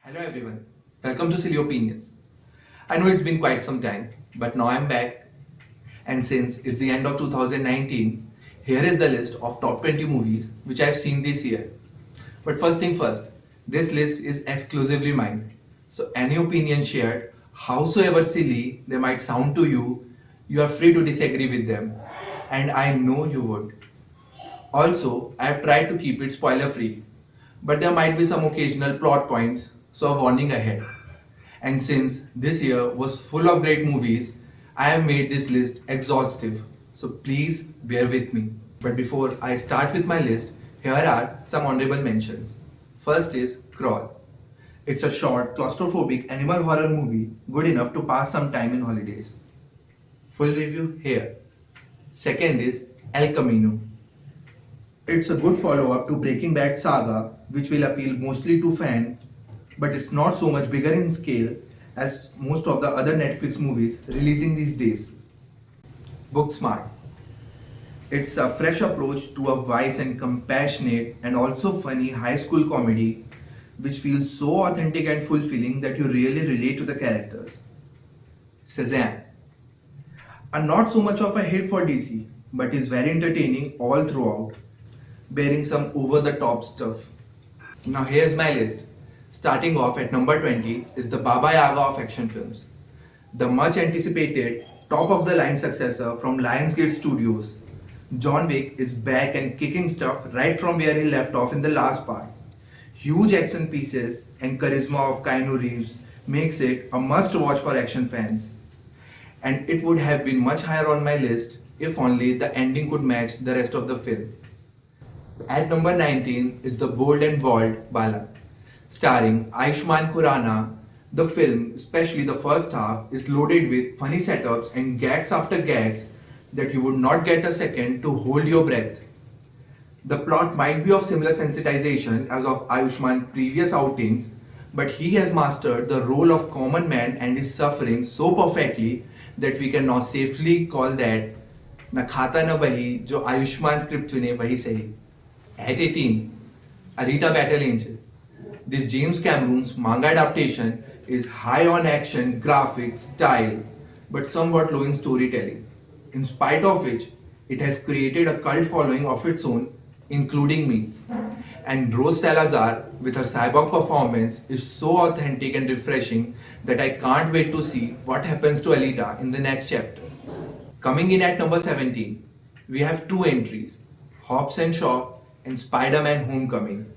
Hello everyone, welcome to Silly Opinions. I know it's been quite some time, but now I'm back. And since it's the end of 2019, here is the list of top 20 movies which I've seen this year. But first thing first, this list is exclusively mine. So any opinion shared, howsoever silly they might sound to you, you are free to disagree with them. And I know you would. Also, I have tried to keep it spoiler free, but there might be some occasional plot points, so a warning ahead. And since this year was full of great movies, I have made this list exhaustive, so please bear with me. But before I start with my list, here are some honorable mentions. First is Crawl. It's a short, claustrophobic animal horror movie good enough to pass some time in holidays. Full review here. Second is El Camino. It's a good follow-up to Breaking Bad saga, which will appeal mostly to fans, but it's not so much bigger in scale as most of the other Netflix movies releasing these days. Booksmart. It's a fresh approach to a wise and compassionate and also funny high school comedy which feels so authentic and fulfilling that you really relate to the characters. Shazam. Not so much of a hit for DC, but is very entertaining all throughout, bearing some over the top stuff. Now here's my list. Starting off at number 20 is the Baba Yaga of action films. The much anticipated top of the line successor from Lionsgate Studios. John Wick is back and kicking stuff right from where he left off in the last part. Huge action pieces and charisma of Keanu Reeves makes it a must watch for action fans. And it would have been much higher on my list if only the ending could match the rest of the film. At number 19 is The Bold and Bald Bala. Starring Ayushmann Khurrana, the film, especially the first half, is loaded with funny setups and gags after gags that you would not get a second to hold your breath. The plot might be of similar sensitization as of Ayushmann's previous outings, but he has mastered the role of common man and his suffering so perfectly that we can now safely call that na khata na bahi jo Ayushmann script chune wahi sahi. At 18, Arita Battle Angel. This James Cameron's manga adaptation is high on action, graphics, style, but somewhat low in storytelling. In spite of which, it has created a cult following of its own, including me. And Rose Salazar, with her cyborg performance, is so authentic and refreshing that I can't wait to see what happens to Alita in the next chapter. Coming in at number 17, we have two entries, Hobbs and Shaw and Spider-Man Homecoming.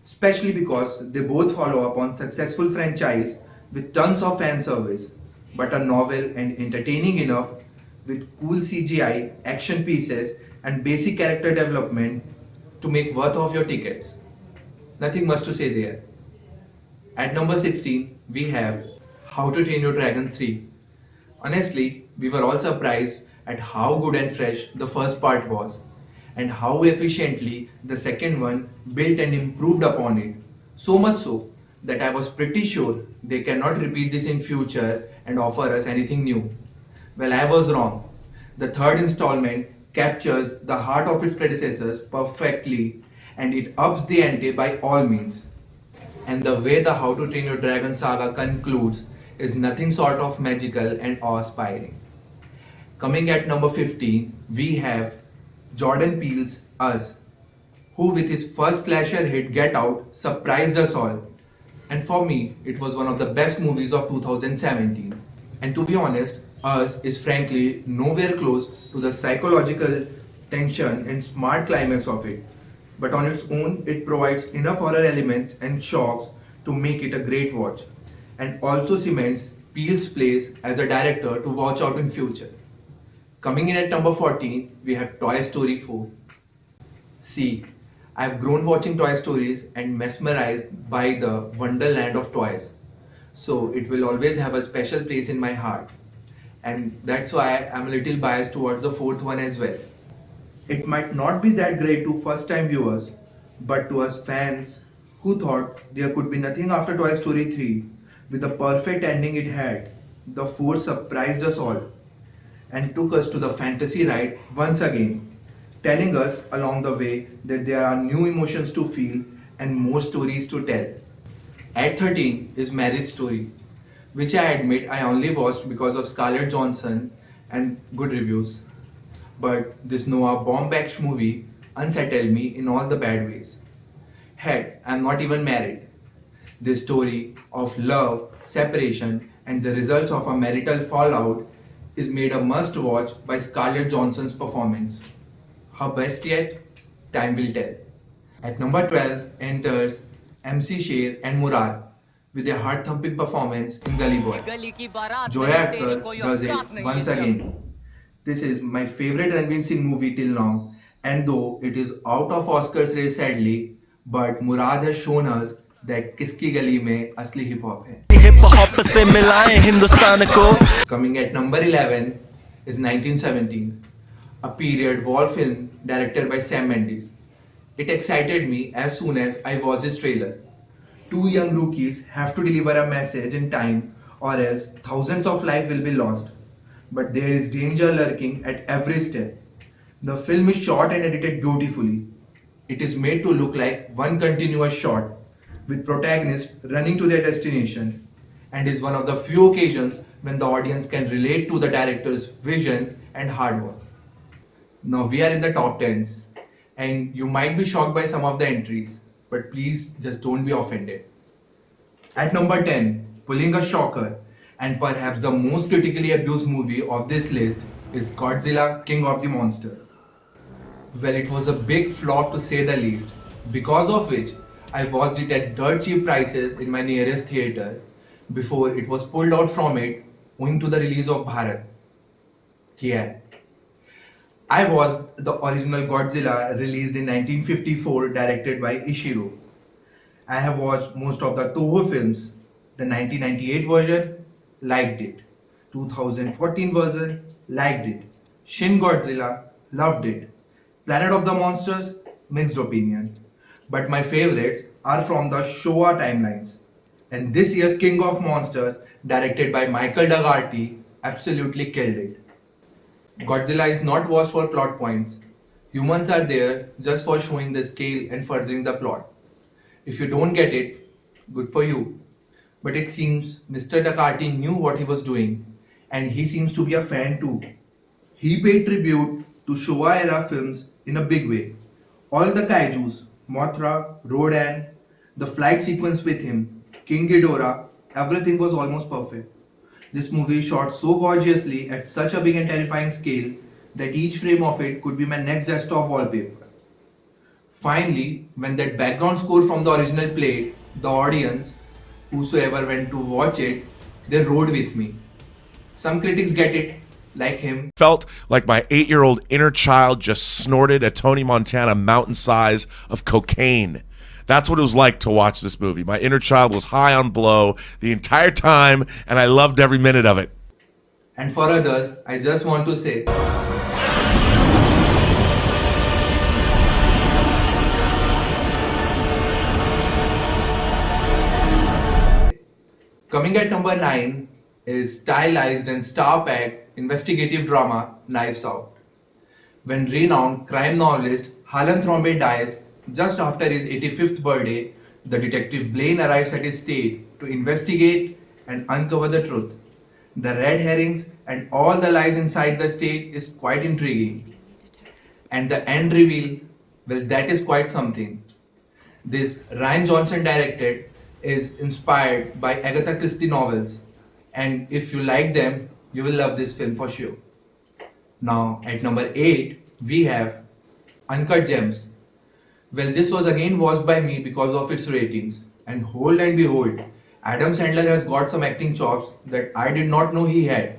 Especially because they both follow up on successful franchise with tons of fan service, but are novel and entertaining enough with cool CGI, action pieces and basic character development to make worth of your tickets. Nothing much to say there. At number 16, we have How to Train Your Dragon 3. Honestly, we were all surprised at how good and fresh the first part was, and how efficiently the second one built and improved upon it. So much so that I was pretty sure they cannot repeat this in future and offer us anything new. Well, I was wrong. The third installment captures the heart of its predecessors perfectly and it ups the ante by all means. And the way the How to Train Your Dragon saga concludes is nothing short of magical and awe-inspiring. Coming at number 15, we have Jordan Peele's Us, who with his first slasher hit Get Out surprised us all. And for me, it was one of the best movies of 2017. And to be honest, Us is frankly nowhere close to the psychological tension and smart climax of it. But on its own, it provides enough horror elements and shocks to make it a great watch. And also cements Peele's place as a director to watch out in future. Coming in at number 14, we have Toy Story 4. See, I've grown watching Toy Stories and mesmerized by the wonderland of toys. So it will always have a special place in my heart. And that's why I'm a little biased towards the fourth one as well. It might not be that great to first time viewers, but to us fans who thought there could be nothing after Toy Story 3, with the perfect ending it had, the 4 surprised us all and took us to the fantasy ride once again, telling us along the way that there are new emotions to feel and more stories to tell. At 13 is Marriage Story, which I admit I only watched because of Scarlett Johansson and good reviews. But this Noah Baumbach movie unsettled me in all the bad ways. Heck, I'm not even married. This story of love, separation, and the results of a marital fallout is made a must watch by Scarlett Johansson's performance. Her best yet? Time will tell. At number 12 enters MC Sher and Murad with their heart thumping performance in Gully Boy. Joya Akhtar does it once again. This is my favorite Ranveer Singh movie till now, and though it is out of Oscars race sadly, but Murad has shown us that किसकी गली में असली hip hop है. Hip hop से मिलाएं हिंदुस्तान को. Coming at number 11 is 1917, a period war film directed by Sam Mendes. It excited me as soon as I watched this trailer. Two young rookies have to deliver a message in time or else thousands of lives will be lost. But there is danger lurking at every step. The film is shot and edited beautifully. It is made to look like one continuous shot with protagonists running to their destination, and is one of the few occasions when the audience can relate to the director's vision and hard work. Now we are in the top 10s, and you might be shocked by some of the entries, but please just don't be offended. At number 10, pulling a shocker, and perhaps the most critically abused movie of this list is Godzilla King of the Monster. Well, it was a big flop to say the least, because of which I watched it at dirt cheap prices in my nearest theatre before it was pulled out from it owing to the release of Bharat. Yeah. I watched the original Godzilla released in 1954 directed by Ishiro. I have watched most of the Toho films. The 1998 version, liked it. 2014 version, liked it. Shin Godzilla, loved it. Planet of the Monsters, mixed opinion. But my favorites are from the Showa timelines. And this year's King of Monsters, directed by Michael Dougherty, absolutely killed it. Godzilla is not watched for plot points. Humans are there just for showing the scale and furthering the plot. If you don't get it, good for you. But it seems Mr. Dougherty knew what he was doing, and he seems to be a fan too. He paid tribute to Showa era films in a big way. All the kaijus, Mothra, Rodan, the flight sequence with him, King Ghidorah, everything was almost perfect. This movie is shot so gorgeously at such a big and terrifying scale that each frame of it could be my next desktop wallpaper. Finally, when that background score from the original played, the audience, whosoever went to watch it, they rode with me. Some critics get it, like him. Felt like my 8-year-old inner child just snorted a Tony Montana mountain size of cocaine. That's what it was like to watch this movie. My inner child was high on blow the entire time, and I loved every minute of it. And for others, I just want to say, coming at number 9 is stylized and star-packed investigative drama Knives Out. When renowned crime novelist Harlan Thrombey dies just after his 85th birthday, the detective Blaine arrives at his estate to investigate and uncover the truth. The red herrings and all the lies inside the estate is quite intriguing. And the end reveal, well, that is quite something. This Ryan Johnson directed is inspired by Agatha Christie novels, and if you like them, you will love this film for sure. Now at number 8 we have Uncut Gems. Well, this was again watched by me because of its ratings, and hold and behold, Adam Sandler has got some acting chops that I did not know he had.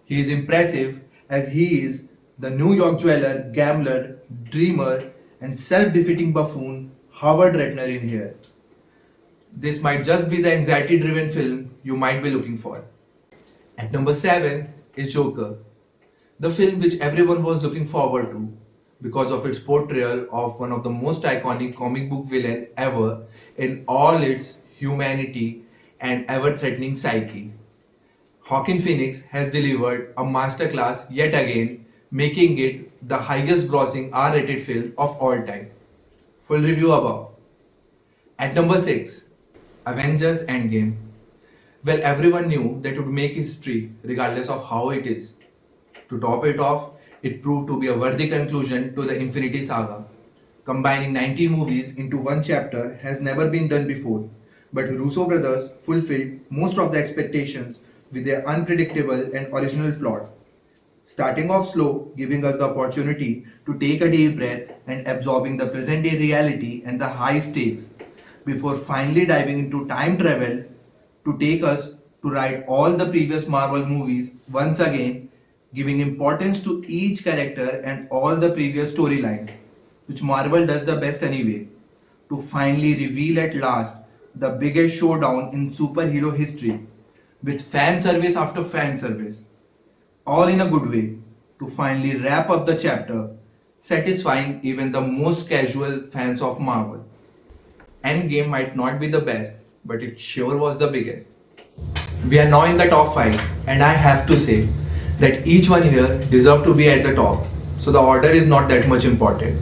He is impressive as he is the New York jeweler, gambler, dreamer, and self-defeating buffoon Howard Ratner in here. This might just be the anxiety-driven film you might be looking for. At number 7 is Joker, the film which everyone was looking forward to because of its portrayal of one of the most iconic comic book villain ever in all its humanity and ever-threatening psyche. Joaquin Phoenix has delivered a masterclass yet again, making it the highest grossing R-rated film of all time. Full review above. At number 6, Avengers Endgame. Well, everyone knew that it would make history regardless of how it is. To top it off, it proved to be a worthy conclusion to the Infinity Saga. Combining 19 movies into one chapter has never been done before, but Russo brothers fulfilled most of the expectations with their unpredictable and original plot. Starting off slow, giving us the opportunity to take a deep breath and absorbing the present day reality and the high stakes, before finally diving into time travel to take us to write all the previous Marvel movies once again, giving importance to each character and all the previous storylines, which Marvel does the best anyway, to finally reveal at last the biggest showdown in superhero history with fan service after fan service, all in a good way, to finally wrap up the chapter, satisfying even the most casual fans of Marvel. Endgame might not be the best, but it sure was the biggest. We are now in the top 5, and I have to say that each one here deserves to be at the top, so the order is not that much important.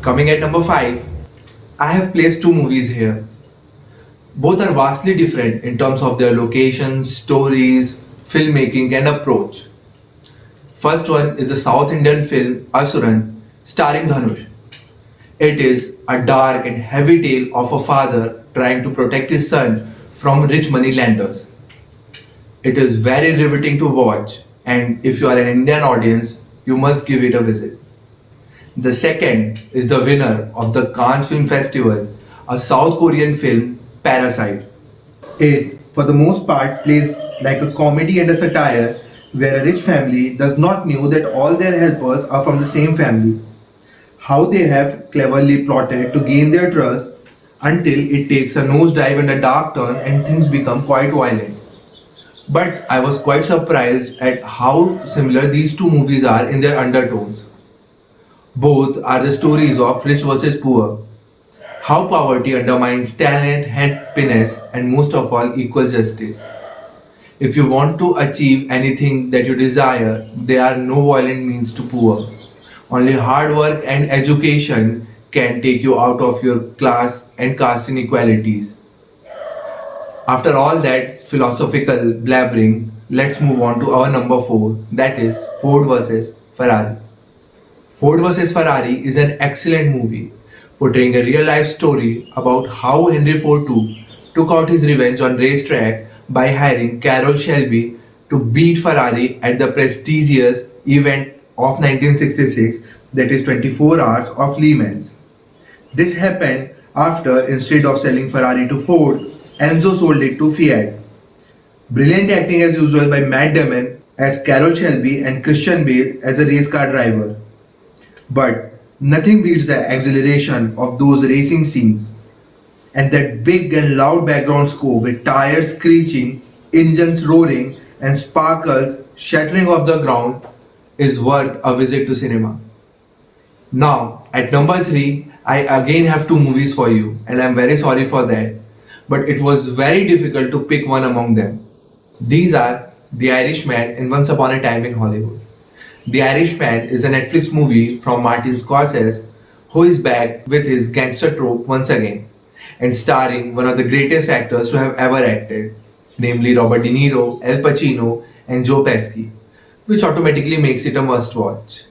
Coming at number 5, I have placed two movies here. Both are vastly different in terms of their locations, stories, filmmaking, and approach. First one is the South Indian film Asuran, starring Dhanush. It is a dark and heavy tale of a father trying to protect his son from rich money lenders. It is very riveting to watch, and if you are an Indian audience, you must give it a visit. The second is the winner of the Cannes Film Festival, a South Korean film, Parasite. It, for the most part, plays like a comedy and a satire where a rich family does not know that all their helpers are from the same family. How they have cleverly plotted to gain their trust until it takes a nosedive and a dark turn and things become quite violent. But I was quite surprised at how similar these two movies are in their undertones. Both are the stories of rich versus poor, how poverty undermines talent, happiness, and most of all, equal justice. If you want to achieve anything that you desire, there are no violent means to poor. Only hard work and education can take you out of your class and caste inequalities. After all that philosophical blabbering, let's move on to our number 4, that is Ford vs. Ferrari. Ford vs. Ferrari is an excellent movie, portraying a real life story about how Henry Ford II took out his revenge on racetrack by hiring Carroll Shelby to beat Ferrari at the prestigious event of 1966, that is 24 Hours of Le Mans. This happened after, instead of selling Ferrari to Ford, Enzo sold it to Fiat. Brilliant acting as usual by Matt Damon as Carroll Shelby and Christian Bale as a race car driver. But nothing beats the exhilaration of those racing scenes and that big and loud background score with tires screeching, engines roaring, and sparkles shattering off the ground is worth a visit to cinema. Now, at number 3, I again have two movies for you, and I'm very sorry for that, but it was very difficult to pick one among them. These are The Irishman and Once Upon a Time in Hollywood. The Irishman is a Netflix movie from Martin Scorsese, who is back with his gangster trope once again, and starring one of the greatest actors to have ever acted, namely Robert De Niro, Al Pacino, and Joe Pesci, which automatically makes it a must watch.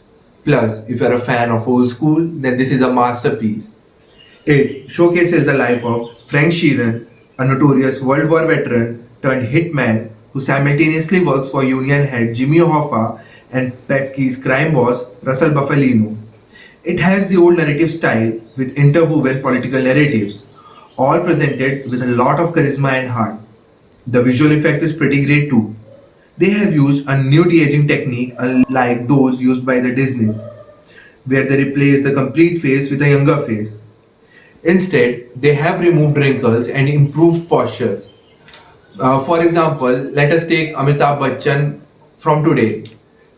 Plus, if you're a fan of old school, then this is a masterpiece. It showcases the life of Frank Sheeran, a notorious World War veteran turned hitman who simultaneously works for Union head Jimmy Hoffa and Pesci's crime boss Russell Buffalino. It has the old narrative style with interwoven political narratives, all presented with a lot of charisma and heart. The visual effect is pretty great too. They have used a new de-aging technique unlike those used by the Disneys, where they replace the complete face with a younger face. Instead, they have removed wrinkles and improved postures. For example, let us take Amitabh Bachchan from today.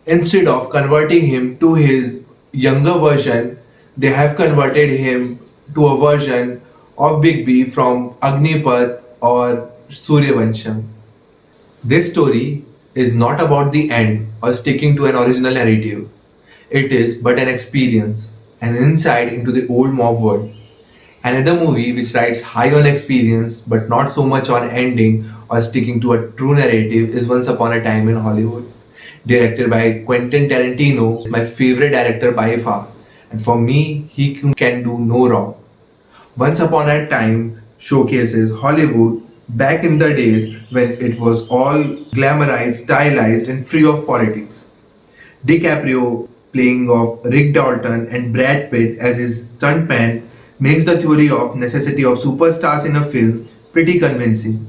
Instead of converting him to his younger version, they have converted him to a version of Big B from Agnipath or Suryavansham. This story is not about the end or sticking to an original narrative. It is but an experience, an insight into the old mob world. Another movie which rides high on experience but not so much on ending or sticking to a true narrative is Once Upon a Time in Hollywood. Directed by Quentin Tarantino, my favorite director by far. And for me, he can do no wrong. Once Upon a Time showcases Hollywood back in the days when it was all glamorized, stylized, and free of politics. DiCaprio playing of Rick Dalton and Brad Pitt as his stuntman makes the theory of necessity of superstars in a film pretty convincing.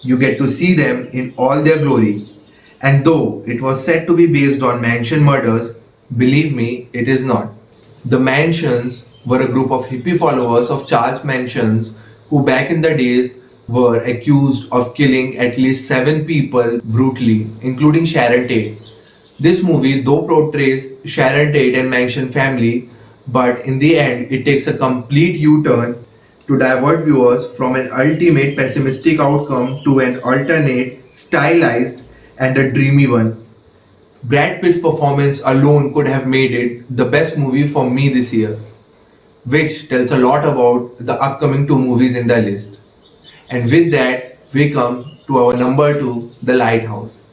You get to see them in all their glory. And though it was said to be based on mansion murders, believe me, it is not. The Mansions were a group of hippie followers of Charles Manson who back in the days were accused of killing at least 7 people brutally, including Sharon Tate. This movie, though portrays Sharon Tate and Manson family, but in the end, it takes a complete U-turn to divert viewers from an ultimate pessimistic outcome to an alternate, stylized, and a dreamy one. Brad Pitt's performance alone could have made it the best movie for me this year, which tells a lot about the upcoming 2 movies in the list. And with that, we come to our number 2, The Lighthouse.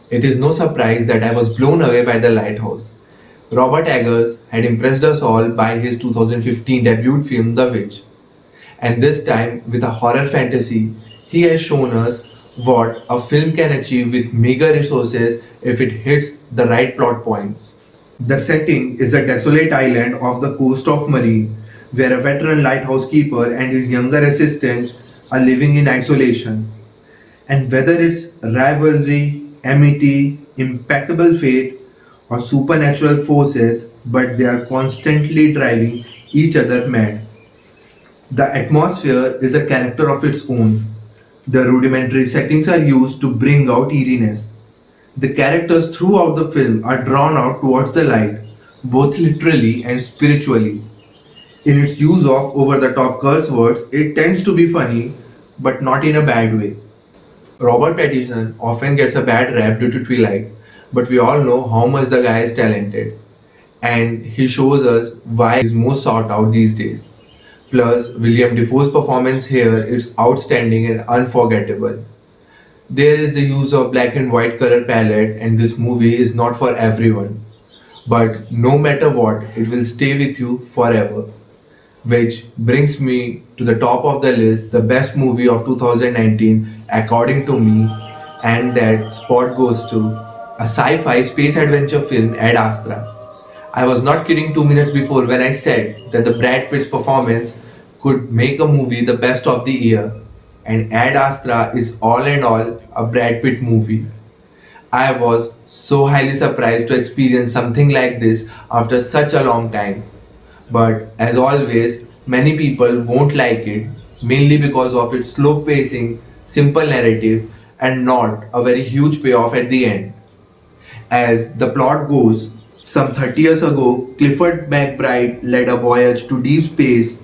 It is no surprise that I was blown away by The Lighthouse. Robert Eggers had impressed us all by his 2015 debut film The Witch. And this time, with a horror fantasy, he has shown us what a film can achieve with meager resources if it hits the right plot points. The setting is a desolate island off the coast of Marine, where a veteran lighthouse keeper and his younger assistant are living in isolation. And whether it's rivalry, amity, impeccable fate, or supernatural forces, but they are constantly driving each other mad. The atmosphere is a character of its own. The rudimentary settings are used to bring out eeriness. The characters throughout the film are drawn out towards the light, both literally and spiritually. In its use of over the top curse words, it tends to be funny, but not in a bad way. Robert Pattinson often gets a bad rap due to Twilight, but we all know how much the guy is talented, and he shows us why he's most sought out these days. Plus, William Defoe's performance here is outstanding and unforgettable. There is the use of black and white color palette, and this movie is not for everyone. But no matter what, it will stay with you forever. Which brings me to the top of the list, the best movie of 2019 according to me, and that spot goes to a sci-fi space adventure film, Ad Astra. I was not kidding 2 minutes before when I said that the Brad Pitt's performance could make a movie the best of the year, and Ad Astra is all in all a Brad Pitt movie. I was so highly surprised to experience something like this after such a long time. But as always, many people won't like it, mainly because of its slow pacing, simple narrative, and not a very huge payoff at the end. As the plot goes, some 30 years ago, Clifford McBride led a voyage to deep space,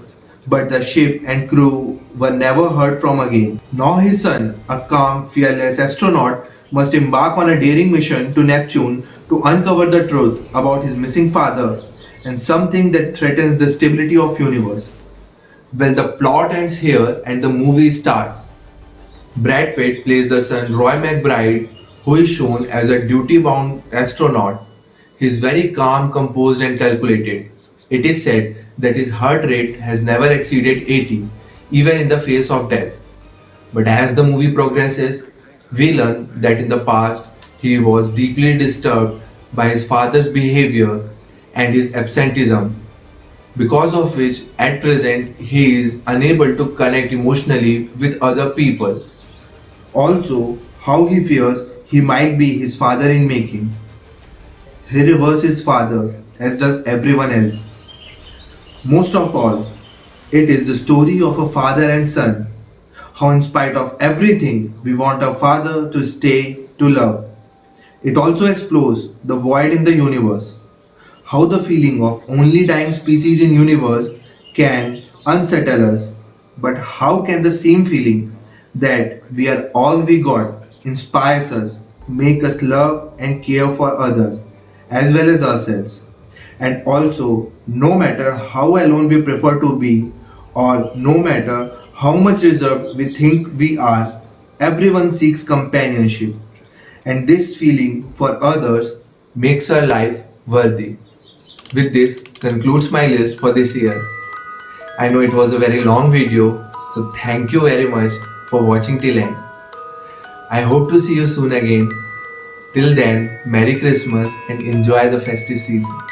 but the ship and crew were never heard from again. Now his son, a calm, fearless astronaut, must embark on a daring mission to Neptune to uncover the truth about his missing father and something that threatens the stability of universe. Well, the plot ends here and the movie starts. Brad Pitt plays the son Roy McBride, who is shown as a duty-bound astronaut. He is very calm, composed, and calculated. It is said that his heart rate has never exceeded 80, even in the face of death. But as the movie progresses, we learn that in the past he was deeply disturbed by his father's behavior and his absenteeism, because of which at present he is unable to connect emotionally with other people. Also, how he fears he might be his father in making. He reveres his father, as does everyone else. Most of all, it is the story of a father and son. How, in spite of everything, we want our father to stay, to love. It also explores the void in the universe. How the feeling of only dying species in universe can unsettle us. But how can the same feeling that we are all we got inspires us, make us love and care for others as well as ourselves. And also, no matter how alone we prefer to be or no matter how much reserved we think we are, everyone seeks companionship, and this feeling for others makes our life worthy. With this concludes my list for this year. I know it was a very long video, so thank you very much for watching till end. I hope to see you soon again. Till then, Merry Christmas and enjoy the festive season.